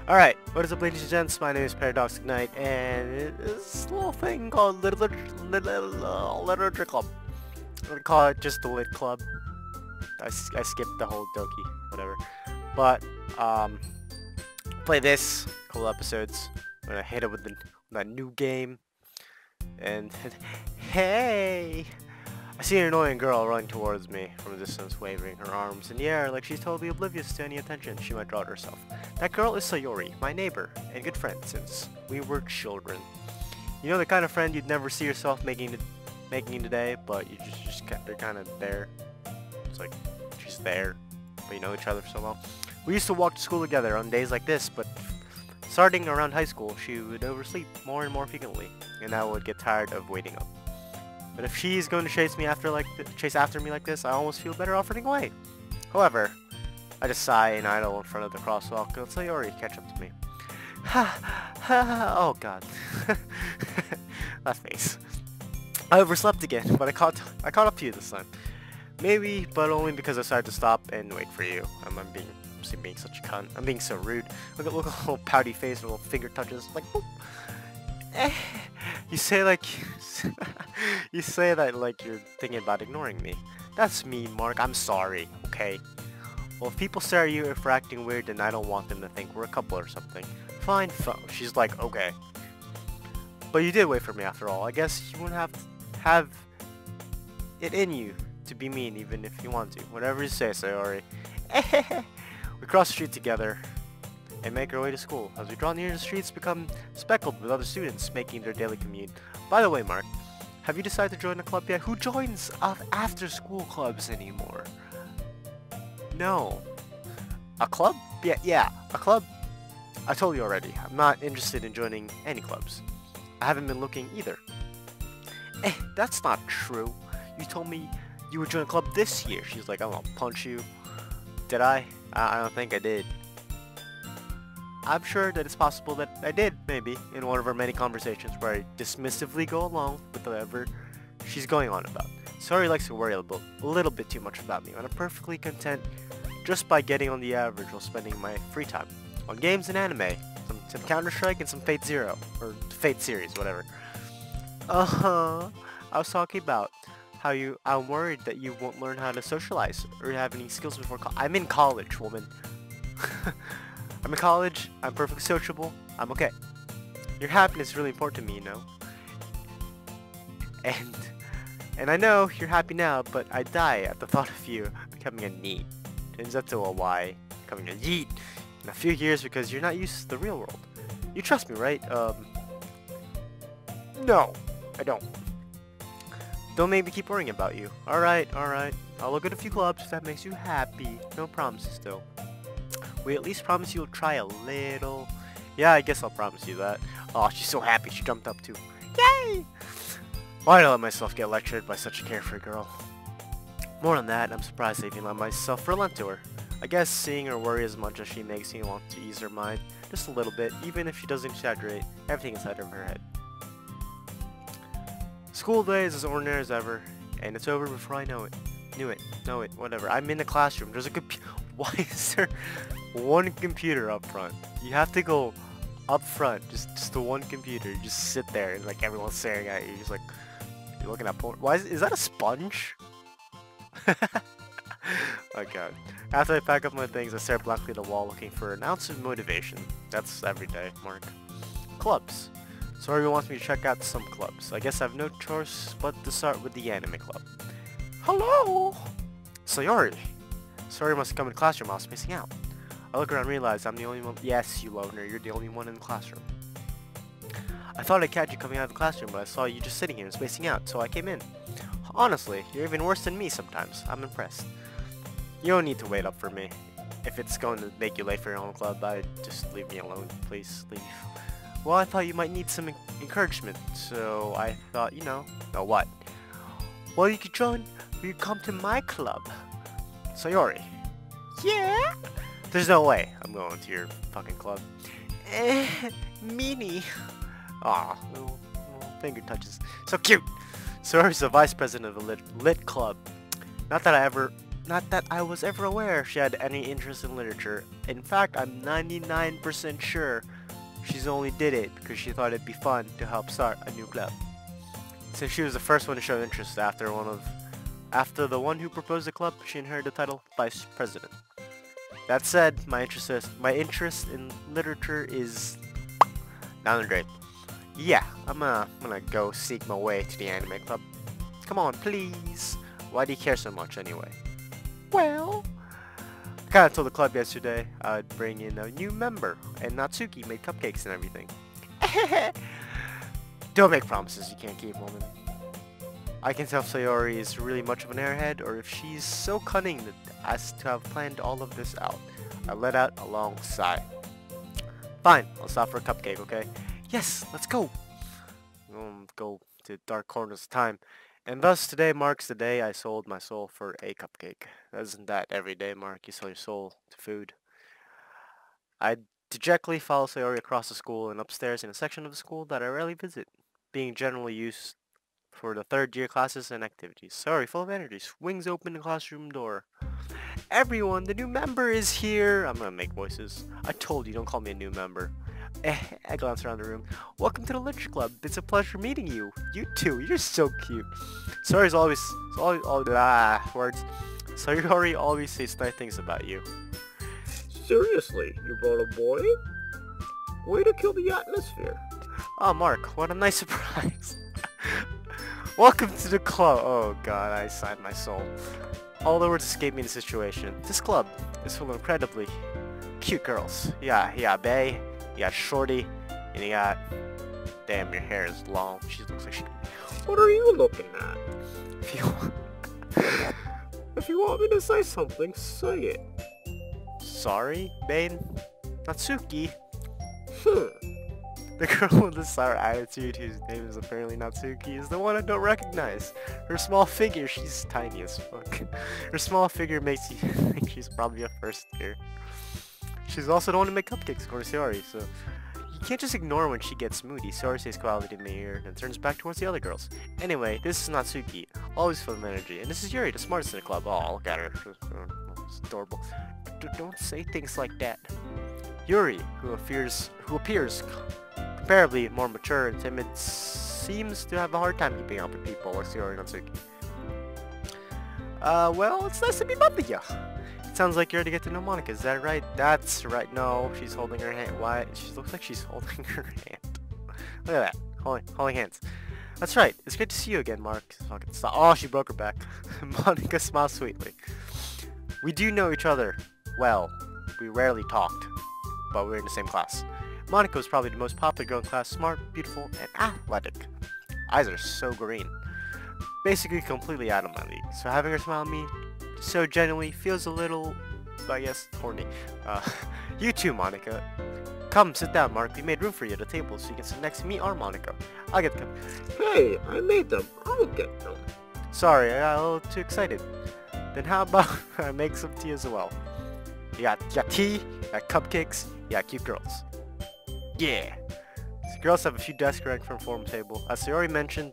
Alright, what is up, ladies and gents? My name is Paradoxic Knight, and it's a little thing called Literature Club. I'm gonna call it just the Lit Club. I skipped the whole Doki, whatever. But, play this, couple episodes. I'm gonna hit it with that new game. And, hey! I see an annoying girl running towards me from a distance, waving her arms in the air like she's totally oblivious to any attention she might draw to herself. That girl is Sayori, my neighbor, and good friend since we were children. You know, the kind of friend you'd never see yourself making today, but they're kind of there. It's like, she's there, but you know each other so well. We used to walk to school together on days like this, but starting around high school, she would oversleep more and more frequently, and I would get tired of waiting up. But if she's going to chase after me like this, I almost feel better off running away. However, I just sigh and idle in front of the crosswalk until Sayori catch up to me. Oh god. That face. I overslept again, but I caught up to you this time. Maybe, but only because I decided to stop and wait for you. I'm being such a cunt. I'm being so rude. Look at a little pouty face with little finger touches. Like, whoop. You say that like you're thinking about ignoring me. That's me, Mark. I'm sorry, okay? Well, if people stare at you if we're acting weird, then I don't want them to think we're a couple or something. Fine, she's like, okay. But you did wait for me after all. I guess you wouldn't have it in you to be mean even if you want to. Whatever you say, Sayori. We cross the street together and make our way to school. As we draw near, the streets become speckled with other students making their daily commute. By the way, Mark, have you decided to join a club yet? Who joins after-school clubs anymore? No. A club? Yeah, a club? I told you already, I'm not interested in joining any clubs. I haven't been looking either. That's not true. You told me you would join a club this year. She's like, I'm gonna punch you. Did I? I don't think I did. I'm sure that it's possible that I did, maybe, in one of our many conversations where I dismissively go along with whatever she's going on about. Sorry likes to worry a little bit too much about me, and I'm perfectly content just by getting on the average while spending my free time on games and anime, some Counter-Strike and some Fate Zero, or Fate series, whatever. I was talking about how I'm worried that you won't learn how to socialize or have any skills before I'm in college, woman. I'm in college, I'm perfectly sociable, I'm okay. Your happiness is really important to me, you know. And I know you're happy now, but I die at the thought of you becoming a NEET. Turns out to a Y, becoming a YEET in a few years because you're not used to the real world. You trust me, right? No, I don't. Don't make me keep worrying about you. Alright. I'll look at a few clubs if that makes you happy. No promises, though. We at least promise you'll try a little. Yeah, I guess I'll promise you that. Oh, she's so happy she jumped up too. Yay! Why did I let myself get lectured by such a carefree girl? More on that, I'm surprised I even let myself relent to her. I guess seeing her worry as much as she makes me want to ease her mind just a little bit, even if she doesn't exaggerate everything inside of her head. School day is as ordinary as ever, and it's over before I know it. Whatever. I'm in the classroom. There's a why is there one computer up front? You have to go up front, just the one computer. You just sit there and like everyone's staring at you. Just like you're looking at porn. Why is that a sponge? Oh god. After I pack up my things, I stare blankly at the wall looking for an ounce of motivation. That's every day, Mark. Clubs. Sorry wants me to check out some clubs. I guess I have no choice but to start with the anime club. Hello! Sayori! Sayori must have come in the classroom while I was spacing out. I look around and realize I'm the only one. Yes, you loner, you're the only one in the classroom. I thought I'd catch you coming out of the classroom, but I saw you just sitting here and spacing out, so I came in. Honestly, you're even worse than me sometimes. I'm impressed. You don't need to wait up for me. If it's going to make you late for your own club, just leave me alone. Please, leave. Well, I thought you might need some encouragement, so I thought, you know what? Well, you could join, you could come to my club. Sayori. Yeah? There's no way I'm going to your fucking club. Meanie. Aw, little finger touches. So cute. Sayori's the vice president of a lit club. Not that I ever Not that I was ever aware she had any interest in literature. In fact, I'm 99% sure she's only did it because she thought it'd be fun to help start a new club. Since she was the first one to show interest after the one who proposed the club, she inherited the title Vice President. That said, my interest in literature is down the drain. Yeah, I'm gonna go seek my way to the anime club. Come on, please. Why do you care so much anyway? Well, I kinda told the club yesterday I'd bring in a new member, and Natsuki made cupcakes and everything. Don't make promises you can't keep, woman. I can tell if Sayori is really much of an airhead, or if she's so cunning as to have planned all of this out. I let out a long sigh. Fine, I'll stop for a cupcake, okay? Yes, let's go! Go to dark corners of time. And thus today marks the day I sold my soul for a cupcake. Isn't that every day, Mark? You sell your soul to food. I dejectedly follow Sayori across the school and upstairs in a section of the school that I rarely visit, being generally used for the third year classes and activities. Sayori, full of energy, swings open the classroom door. Everyone, the new member is here! I'm gonna make voices. I told you, don't call me a new member. I glance around the room. Welcome to the literature club. It's a pleasure meeting you. You too. You're so cute. Sayori always says nice things about you. Seriously, you brought a boy? Way to kill the atmosphere. Oh, Mark, what a nice surprise. Welcome to the club. Oh god, I signed my soul. All the words escape me in the situation. This club is full of incredibly cute girls. Yeah, bae. You got Shorty, and you got... Damn, your hair is long. She looks like she... What are you looking at? If you... If you want me to say something, say it. Sorry, Bane? Natsuki? Hmm. The girl with the sour attitude, whose name is apparently Natsuki, is the one I don't recognize. Her small figure, she's tiny as fuck. Her small figure makes you think she's probably a first year. She's also the one to make cupcakes, according to Sayori, so you can't just ignore when she gets moody. Sayori says quietly to me here, and turns back towards the other girls. Anyway, this is Natsuki, always full of energy, and this is Yuri, the smartest in the club. Oh, look at her. It's adorable. Don't say things like that. Yuri, who appears comparably more mature and timid, seems to have a hard time keeping up with people like Sayori and Natsuki. Well, it's nice to be both of you. It sounds like you're ready to get to know Monika, is that right? That's right. No, she's holding her hand. Why? She looks like she's holding her hand. Look at that. Holding hands. That's right. It's great to see you again, Mark. Fucking stop. Oh, she broke her back. Monika smiles sweetly. We do know each other well. We rarely talked, but we're in the same class. Monika was probably the most popular girl in class, smart, beautiful, and athletic. Eyes are so green. Basically completely out of my league. So having her smile at me so genuinely feels a little, I guess, horny. You too, Monika. Come, sit down, Mark. We made room for you at the table so you can sit next to me or Monika. I'll get them. Hey, I made them. I'll get them. Sorry, I got a little too excited. Then how about I make some tea as well? You got tea, you got cupcakes, you got cute girls. Yeah. The girls have a few desks right from the forum table. As I already mentioned,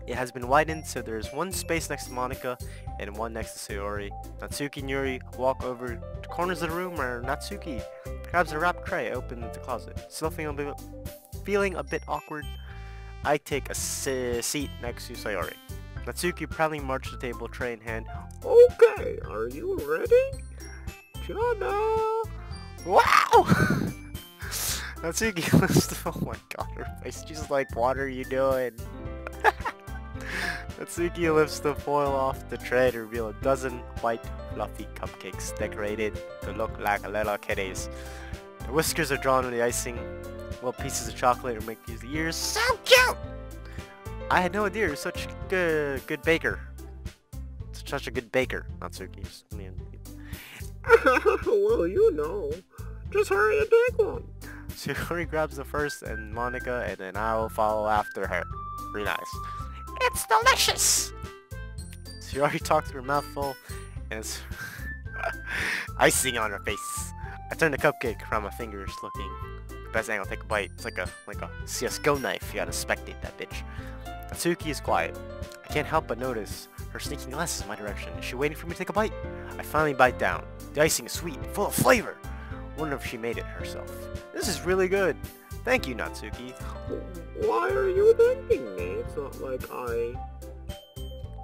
it has been widened, so there's one space next to Monika and one next to Sayori. Natsuki and Yuri walk over to corners of the room where Natsuki grabs a wrapped tray, opens the closet. Still feeling a bit awkward, I take a seat next to Sayori. Natsuki proudly marches to the table, tray in hand. Okay, are you ready? Ta-da! Wow! Natsuki lifts the... Oh my god, her face. She's like, what are you doing? Natsuki lifts the foil off the tray to reveal a dozen white, fluffy cupcakes decorated to look like little kitties. The whiskers are drawn on the icing, while pieces of chocolate are making the ears so cute! I had no idea you're such a good baker. Such a good baker, Natsuki. Man. Well, you know. Just hurry and take one. Sayori grabs the first and Monika, and then I will follow after her. Very nice. It's delicious! Sayori talks through her mouth full, and it's icing on her face. I turn the cupcake around my fingers, looking the best angle. Take a bite. It's like a CS:GO knife. You gotta spectate that bitch. Natsuki is quiet. I can't help but notice her sneaking glances in my direction. Is she waiting for me to take a bite? I finally bite down. The icing is sweet, full of flavor. Wonder if she made it herself. This is really good. Thank you, Natsuki. Why are you thanking me? It's not like I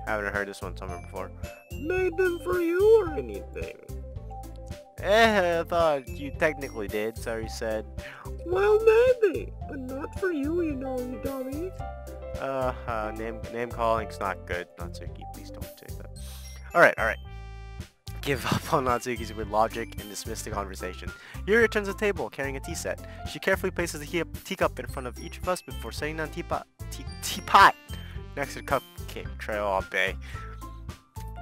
Haven't heard this one somewhere before. made them for you or anything. I thought you technically did, Sorry said. Well, maybe, but not for you, you know, you dummy. Name calling's not good, Natsuki. Please don't say that. Alright. Give up on Natsuki's weird logic and dismiss the conversation. Yuri returns to the table, carrying a tea set. She carefully places the teacup in front of each of us before setting down teapot next to the cupcake tray. Oh, bae.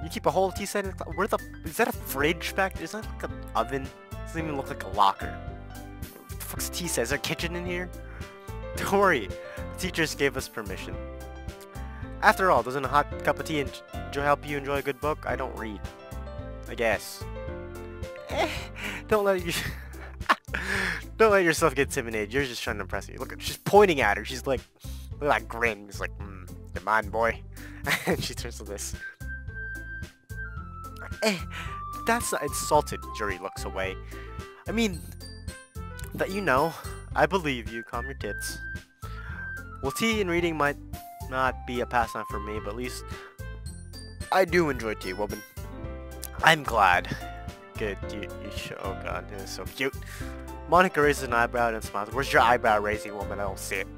You keep a whole tea set in the is that a fridge back there? Is that like an oven? It doesn't even look like a locker. What the fuck's a tea set? Is there a kitchen in here? Don't worry. The teachers gave us permission. After all, doesn't a hot cup of tea help you enjoy a good book? I don't read. I guess. Don't let yourself get intimidated. You're just trying to impress me. Look, she's pointing at her. She's like, look at that grin. She's like, come on, boy. And she turns to this. That's not insulted. Yuri looks away. I mean, that you know, I believe you. Calm your tits. Well, tea and reading might not be a pastime for me, but at least I do enjoy tea, woman. I'm glad. Good, you should. Oh god, this is so cute. Monika raises an eyebrow and smiles. Where's your eyebrow raising, woman? I don't see it.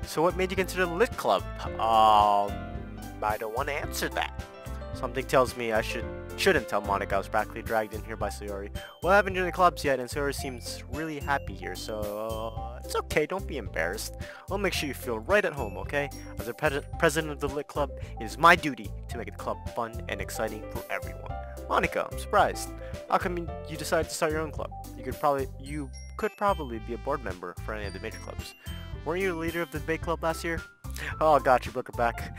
So what made you consider the lit club? I don't want to answer that. Something tells me I shouldn't tell Monika I was practically dragged in here by Sayori. Well, I haven't joined the clubs yet, and Sayori seems really happy here, so it's okay, don't be embarrassed. I'll make sure you feel right at home, okay? As the president of the Lit Club, it is my duty to make the club fun and exciting for everyone. Monika, I'm surprised. How come you decided to start your own club? You could probably be a board member for any of the major clubs. Weren't you the leader of the debate club last year? Oh, got you, broke her back.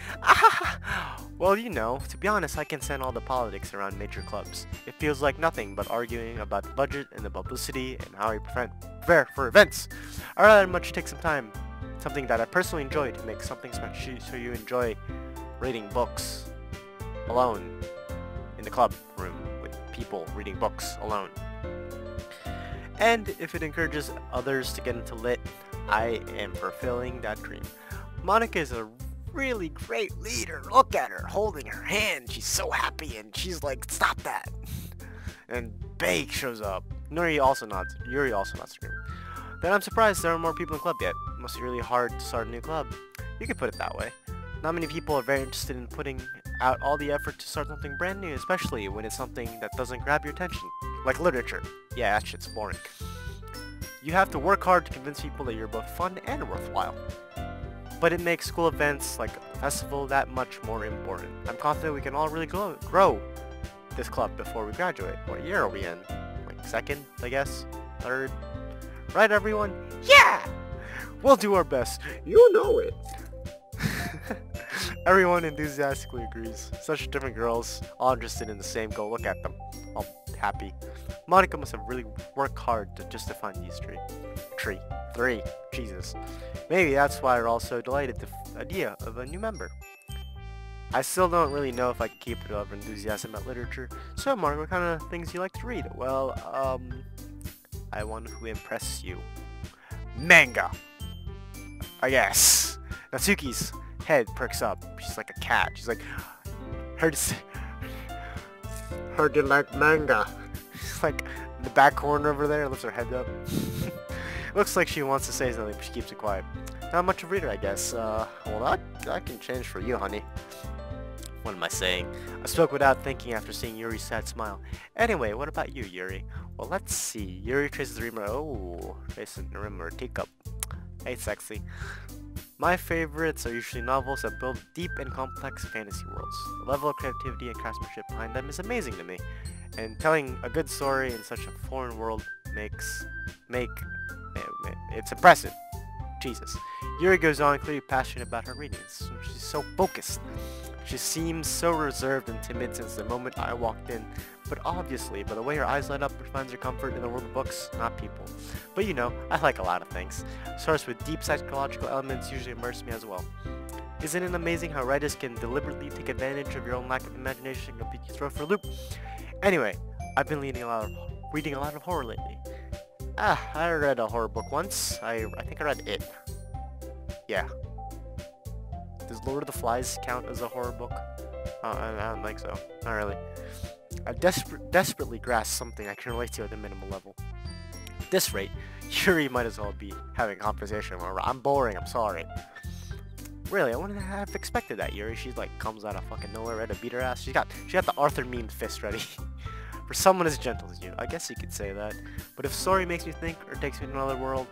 Well, you know, to be honest, I can stand all the politics around major clubs. It feels like nothing but arguing about the budget and the publicity and how we prepare for events. I'd rather much take some time, something that I personally enjoy, to make something special so you enjoy reading books alone in the club room with people reading books alone. And if it encourages others to get into lit, I am fulfilling that dream. Monika is a really great leader. Look at her, holding her hand. She's so happy, and she's like, stop that. And Bae shows up. Yuri also nods screaming. Then I'm surprised there aren't more people in the club yet. It must be really hard to start a new club. You could put it that way. Not many people are very interested in putting out all the effort to start something brand new, especially when it's something that doesn't grab your attention. Like literature. Yeah, that shit's boring. You have to work hard to convince people that you're both fun and worthwhile. But it makes school events like a festival that much more important. I'm confident we can all really grow this club before we graduate. What year are we in? Like second, I guess? Third? Right, everyone? Yeah! We'll do our best. You know it. Everyone enthusiastically agrees. Such different girls, all interested in the same goal. Look at them. All happy. Monika must have really worked hard to find these three. Jesus. Maybe that's why we're all so delighted at the idea of a new member. I still don't really know if I can keep it up enthusiasm about literature. So, Mark, what kind of things do you like to read? Well, I want to impress you. Manga! I guess. Natsuki's head perks up. She's like a cat. She's like, heard you like manga. She's like in the back corner over there, lifts her head up. Looks like she wants to say something, but she keeps it quiet. Not much of a reader, I guess. Well, that can change for you, honey. What am I saying? I spoke without thinking after seeing Yuri's sad smile. Anyway, what about you, Yuri? Well, let's see. Yuri traces the remote. Oh, tracing the remote teacup. Hey, sexy. My favorites are usually novels that build deep and complex fantasy worlds. The level of creativity and craftsmanship behind them is amazing to me. And telling a good story in such a foreign world it's impressive. Jesus. Yuri goes on, clearly passionate about her readings. She's so focused. She seems so reserved and timid since the moment I walked in, but obviously, by the way her eyes light up, she finds her comfort in the world of books, not people. But you know, I like a lot of things. Sources with deep psychological elements usually immerse me as well. Isn't it amazing how writers can deliberately take advantage of your own lack of imagination and you throw for a loop? Anyway, I've been reading a lot of horror lately. I read a horror book once. I think I read It. Yeah. Does Lord of the Flies count as a horror book? I don't think so. Not really. I desperately grasp something I can relate to at the minimal level. At this rate, Yuri might as well be having a conversation where I'm boring, I'm sorry. Really, I wouldn't have expected that, Yuri. She's like, comes out of fucking nowhere, ready to beat her ass. She got the Arthur meme fist ready. For someone as gentle as you, I guess you could say that. But if story makes me think or takes me to another world,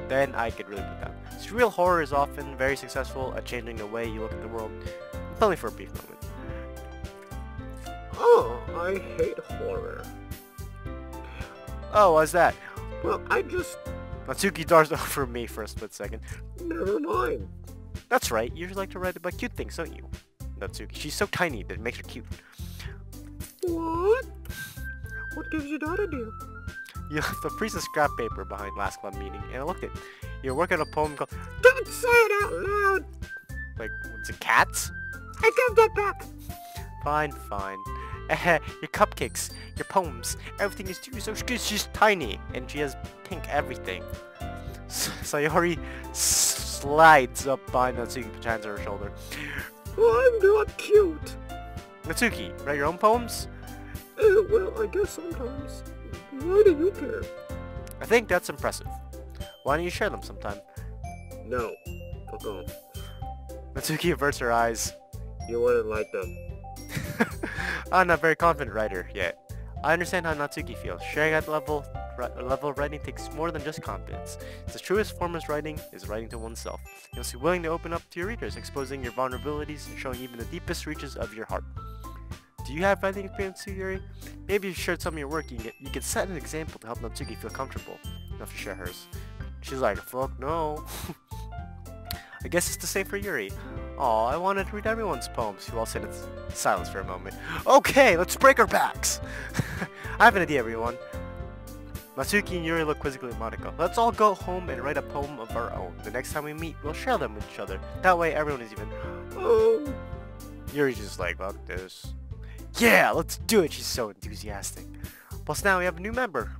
then I could really put down. Surreal horror is often very successful at changing the way you look at the world. Only for a brief moment. Oh, I hate horror. Oh, why's that? Well, I just... Natsuki darts over me for a split second. Never mind. That's right, you like to write about cute things, don't you? Natsuki, she's so tiny that it makes her cute. What? What gives you that idea? You left the piece of scrap paper behind last club meeting, and I looked at it. You're working on a poem called... Don't say it out loud! Like, what's it, cats? I give that back! Fine, fine. Your cupcakes, your poems, everything is too so good. She's tiny, and she has pink everything. Sayori slides up behind Natsuki, puts hands on her shoulder. I'm not cute! Natsuki, write your own poems? Well, I guess sometimes. Why do you care? I think that's impressive. Why don't you share them sometime? No. Fuck off. Natsuki averts her eyes. You wouldn't like them. I'm not a very confident writer yet. I understand how Natsuki feels. Sharing at level of writing takes more than just confidence. The truest form of writing is writing to oneself. You must be willing to open up to your readers, exposing your vulnerabilities and showing even the deepest reaches of your heart. Do you have writing experience too, Yuri? Maybe if you shared some of your work, you could set an example to help Natsuki feel comfortable enough to share hers. She's like, fuck no. I guess it's the same for Yuri. Aw, I wanted to read everyone's poems. You all sit in silence for a moment. Okay, let's break our backs! I have an idea, everyone. Natsuki and Yuri look quizzically at Monica. Let's all go home and write a poem of our own. The next time we meet, we'll share them with each other. That way everyone is even... Yuri's just like, fuck this. Yeah, let's do it! She's so enthusiastic. Plus now we have a new member.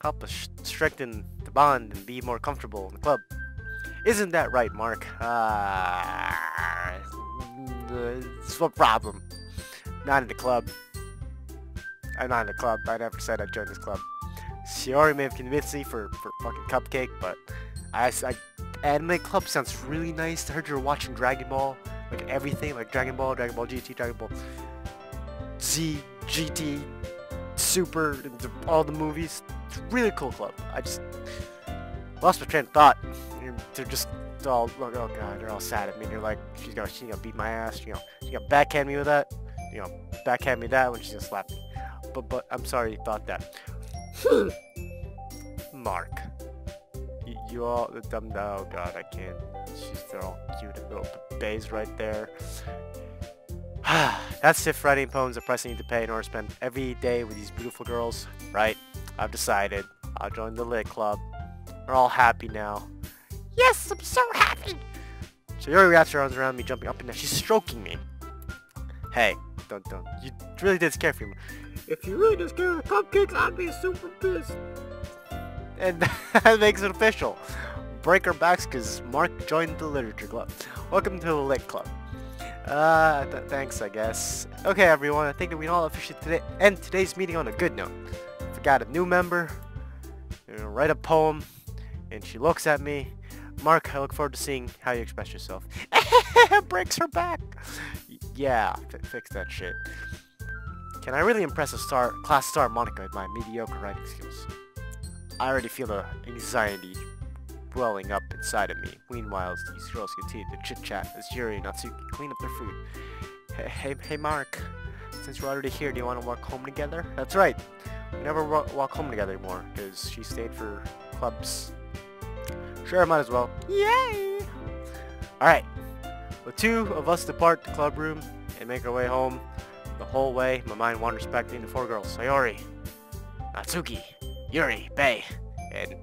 Help us strengthen the bond and be more comfortable in the club. Isn't that right, Mark? It's a problem. Not in the club. I'm not in the club. I never said I'd join this club. Shiori may have convinced me for fucking cupcake, but anime club sounds really nice. I heard you were watching Dragon Ball, like everything, like Dragon Ball GT, Dragon Ball Z, GT, Super, all the movies. It's a really cool club. I just lost my train of thought. They're just all, oh god, they're all sad at me. They're like, she's gonna beat my ass. She's gonna backhand me with that. Backhand me that when she's gonna slap me. But I'm sorry you thought that. Mark, you all dumb. Oh god, I can't. They're all cute and little bays right there. That's if writing poems are price I need to pay in order to spend every day with these beautiful girls, right? I've decided. I'll join the lit club. We're all happy now. Yes, I'm so happy! So Yuri wraps her arms around me, jumping up and down. She's stroking me. Hey, don't. You really did scare me. If you really did scare the cupcakes, I'd be super pissed. And that makes it official. Break our backs because Mark joined the literature club. Welcome to the lit club. Thanks, I guess. Okay, everyone, I think that we can all officially end today's meeting on a good note. If we got a new member, write a poem, and she looks at me. Mark, I look forward to seeing how you express yourself. Breaks her back. Yeah, fix that shit. Can I really impress a class star Monica with my mediocre writing skills? I already feel the anxiety welling up inside of me. Meanwhile, these girls continue to chit-chat as Yuri and Natsuki clean up their food. Hey Mark, since we're already here, do you want to walk home together? That's right. We never walk home together anymore, because she stayed for clubs. Sure, I might as well. Yay! Alright. The two of us depart the club room and make our way home. The whole way, my mind wanders back between the four girls. Sayori, Natsuki, Yuri, Bei, and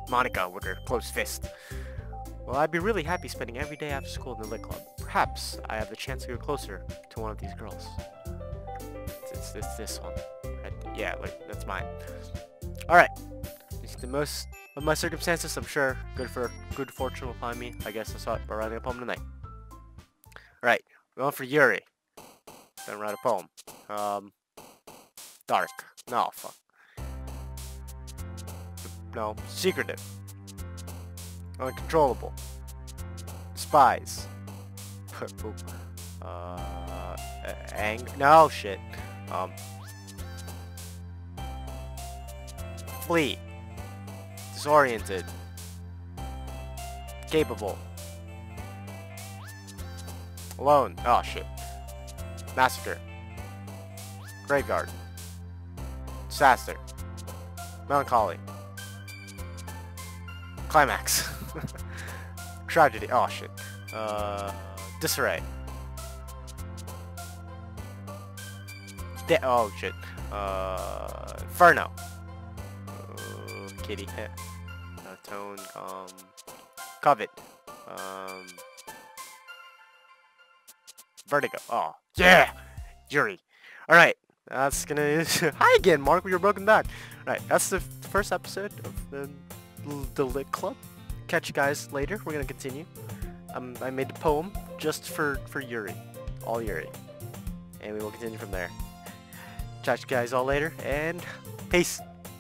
Monica with her closed fist. Well, I'd be really happy spending every day after school in the lit club. Perhaps I have the chance to go closer to one of these girls. It's this one. Right? Yeah, like, that's mine. Alright. The most of my circumstances, I'm sure good fortune will find me. I guess I saw it by writing a poem tonight. Alright, we're going for Yuri. Then write a poem. Dark. No, fuck. No, secretive. Uncontrollable. Spies. No, shit. Flee. Disoriented. Capable. Alone. Oh, shit. Massacre. Graveyard. Disaster. Melancholy. Climax. Tragedy. Oh, shit. Disarray. Oh, shit. Inferno. Kitty. Tone. Covet. Vertigo. Oh, yeah! Yuri. Alright. That's gonna... Hi again, Mark, with your broken back. Right, that's the first episode of the Lit Club. Catch you guys later. We're gonna continue. I made a poem just for Yuri. All Yuri. And we will continue from there. Catch you guys all later, and peace!